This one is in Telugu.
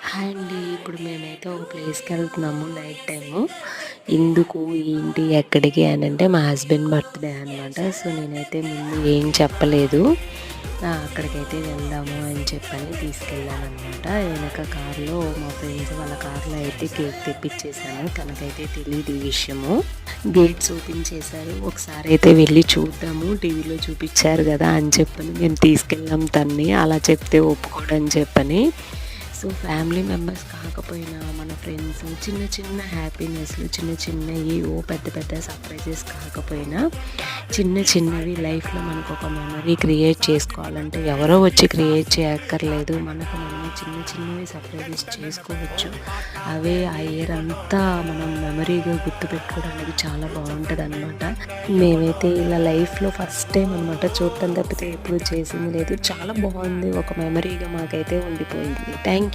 హాయ్ అండి. ఇప్పుడు మేమైతే ఒక ప్లేస్‌కి వెళ్తున్నాము నైట్ టైము. ఎందుకు, ఏంటి, ఎక్కడికి అనంటే మా హస్బెండ్ బర్త్‌డే అనమాట. సో, నేనైతే ముందు ఏం చెప్పలేదు. అక్కడికైతే వెళ్దాము అని చెప్పని తీసుకెళ్ళాననమాట. వెనక కార్‌లో మా ఫ్రెండ్స్ వాళ్ళ కార్‌లో అయితే కేక్ తెప్పిచ్చేసాను. తనకైతే తెలీదు ఈ విషయము. గేట్స్ ఓపెన్ చేశారు. ఒకసారి అయితే వెళ్ళి చూద్దాము, టీవీలో చూపిచ్చారు గదా అని చెప్పని మేము తీసుకెళ్ళాం తన్ని. అలా చెప్తే ఒప్పుకోడని చెప్పని. సో, ఫ్యామిలీ మెంబర్స్ కాకపోయినా మన ఫ్రెండ్స్ చిన్న చిన్న హ్యాపీనెస్లు, చిన్న చిన్నవి పెద్ద పెద్ద సర్ప్రైజెస్ కాకపోయినా చిన్న చిన్నవి లైఫ్లో మనకు ఒక మెమరీ క్రియేట్ చేసుకోవాలంటే ఎవరో వచ్చి క్రియేట్ చేయక్కర్లేదు. మనకు మనమే చిన్న చిన్నవి సర్ప్రైజెస్ చేసుకోవచ్చు. అవే ఆ ఇయర్ అంతా మనం మెమరీగా గుర్తుపెట్టుకోవడానికి చాలా బాగుంటుంది అనమాట. మేమైతే ఇలా లైఫ్లో ఫస్ట్ టైం అనమాట చూడటం తప్పితే ఎప్పుడు చేసింది లేదు. చాలా బాగుంది, ఒక మెమరీగా మాకైతే ఉండిపోయింది. థ్యాంక్